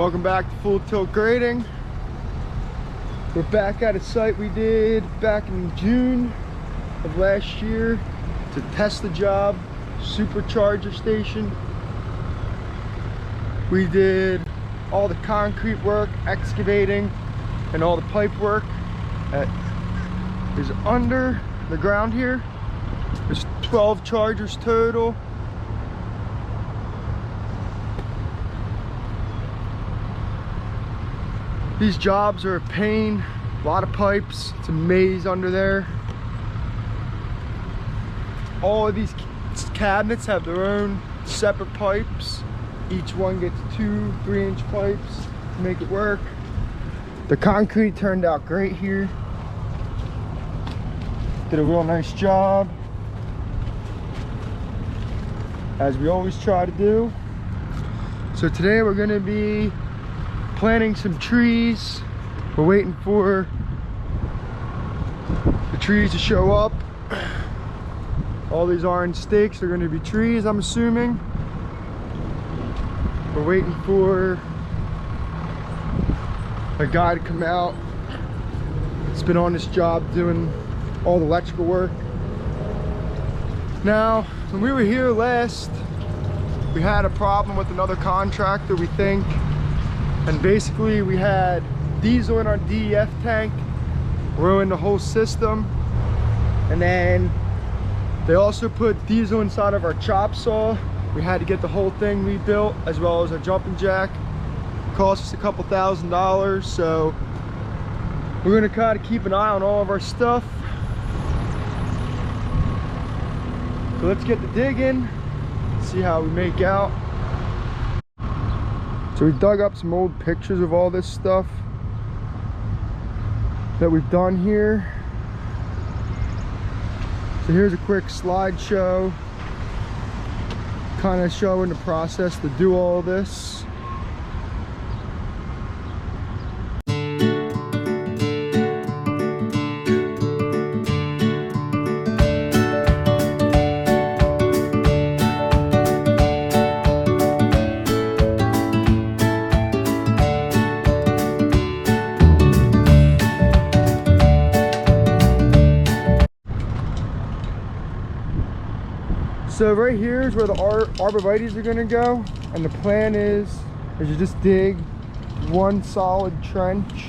Welcome back to Full Tilt Grading. We're back at a site we did back in June of last year to test the job, supercharger station. We did all the concrete work, excavating, and all the pipe work that is under the ground here. There's 12 chargers total. These jobs are a pain, a lot of pipes, it's a maze under there. All of these cabinets have their own separate pipes. Each one gets 2 3-inch pipes to make it work. The concrete turned out great here. Did a real nice job, as we always try to do. So today we're gonna be planting some trees. We're waiting for the trees to show up. All these orange stakes are going to be trees, I'm assuming. We're waiting for a guy to come out. He's been on this job doing all the electrical work. Now, when we were here last, we had a problem with another contractor, we think. And basically we had diesel in our DEF tank, ruined the whole system. And then they also put diesel inside of our chop saw. We had to get the whole thing rebuilt, as well as our jumping jack. Cost us a couple $1,000s, so we're gonna kind of keep an eye on all of our stuff. So let's get to digging, see how we make out. So we dug up some old pictures of all this stuff that we've done here. So here's a quick slideshow, kind of showing the process to do all this. So right here is where the arborvitaes are gonna go, and the plan is you just dig one solid trench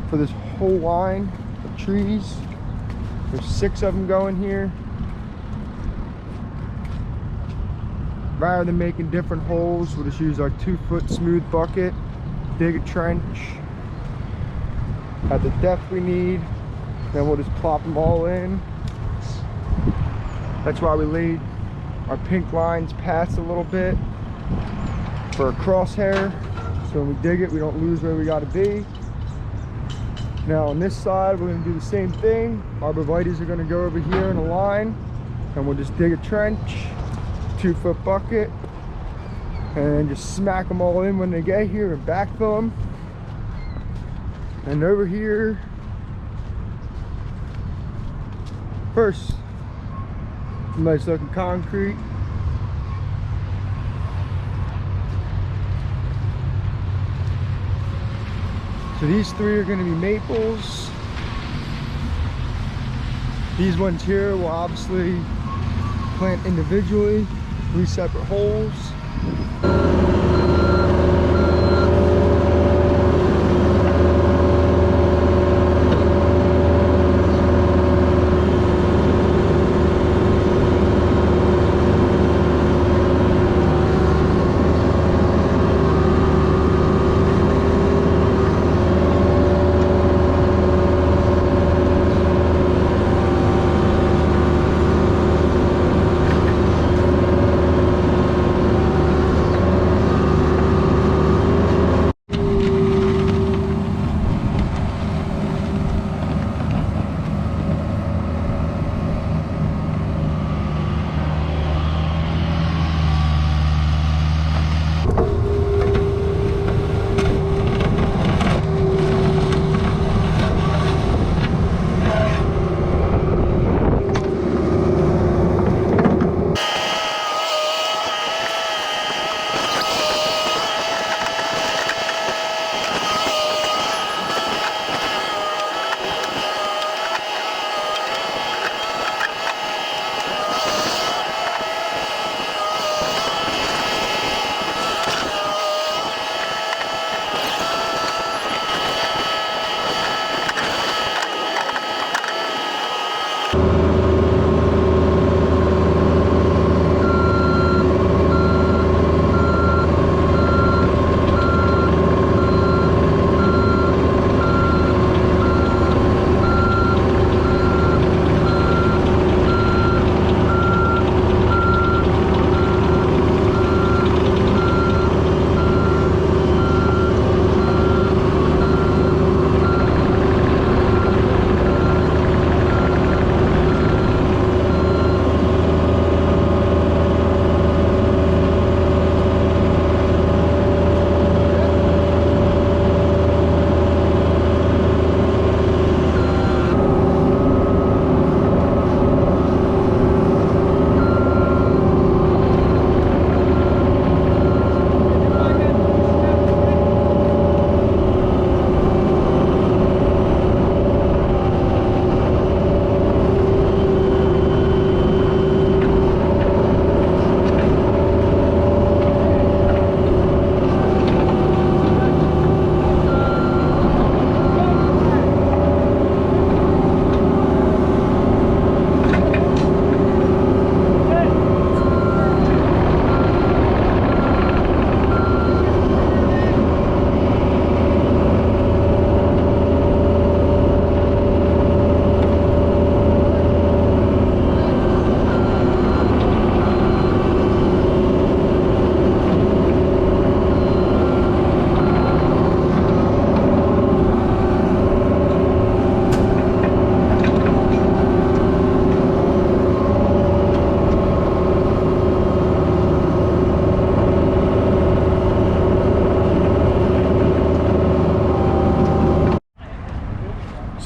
for this whole line of trees. There's 6 of them going here. Rather than making different holes, we'll just use our 2-foot smooth bucket, dig a trench at the depth we need, then we'll just plop them all in. That's why we laid our pink lines past a little bit for a crosshair, so when we dig it we don't lose where we got to be. Now on this side we're going to do the same thing. Arborvitaes are going to go over here in a line, and we'll just dig a trench, 2-foot bucket, and just smack them all in when they get here and backfill them. And over here, first, nice looking concrete. So these 3 are going to be maples. These ones here will obviously plant individually, 3 separate holes.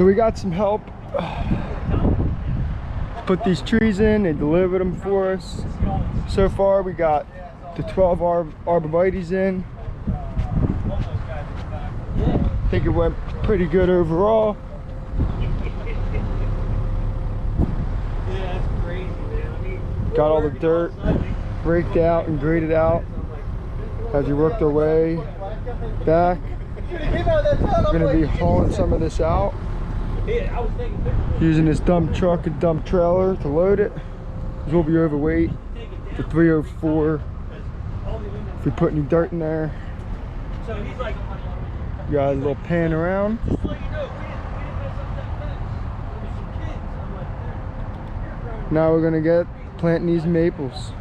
So we got some help. Put these trees in, they delivered them for us. So far we got the 12 arborvitaes in. I think it went pretty good overall. Got all the dirt raked out and graded out as we worked our way back. We're going to be hauling some of this out, using this dump truck and dump trailer to load it, because we'll be overweight to 304 if we put any dirt in there. Got a little pan around. Now we're gonna get planting these maples.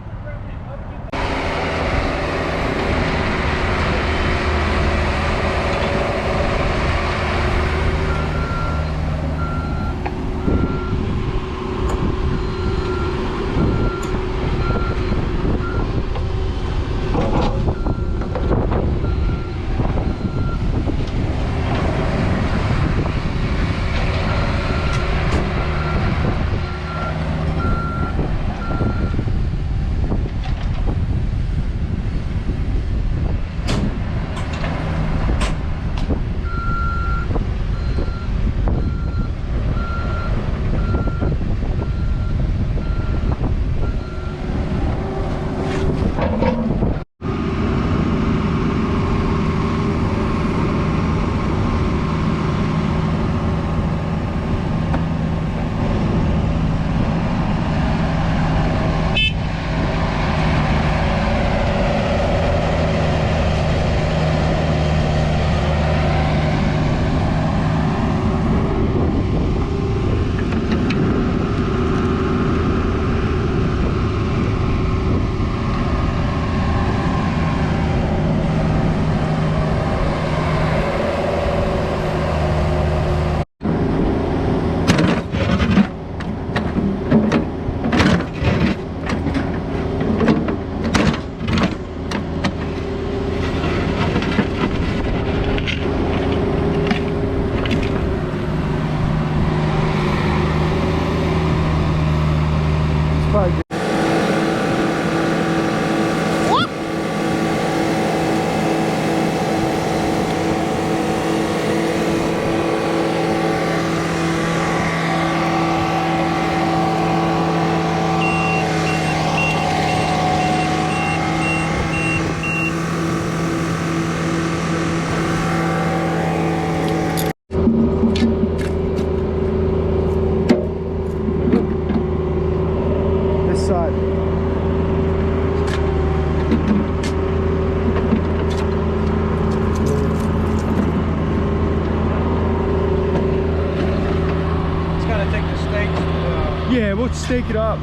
Yeah, we'll stake it up.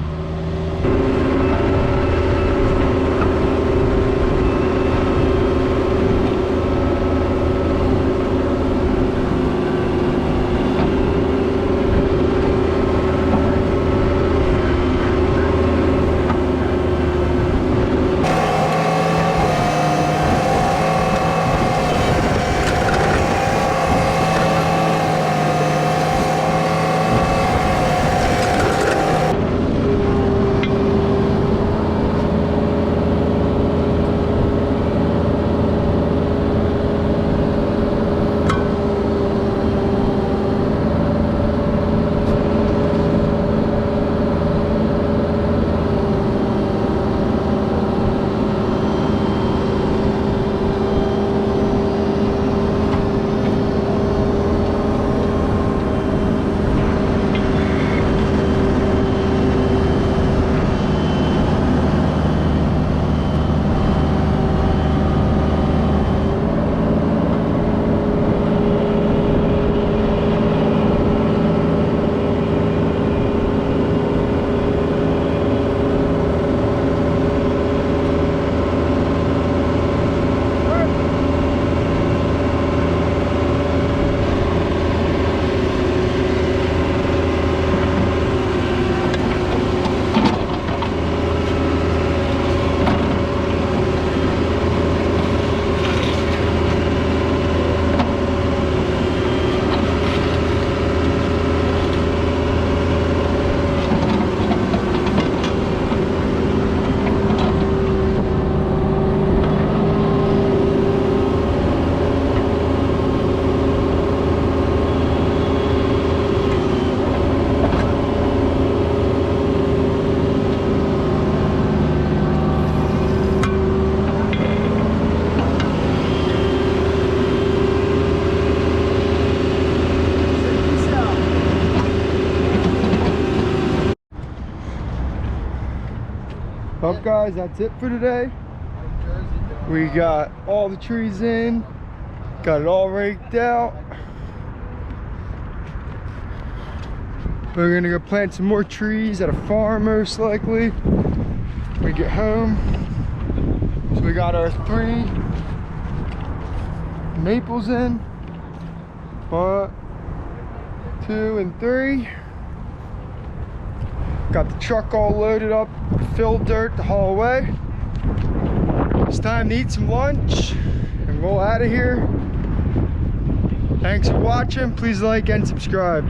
Well guys, that's it for today. We got all the trees in, got it all raked out. We're gonna go plant some more trees at a farm most likely when we get home. So we got our 3 maples in. 1, 2, and 3. Got the truck all loaded up, filled dirt to haul away. It's time to eat some lunch and roll out of here. Thanks for watching. Please like and subscribe.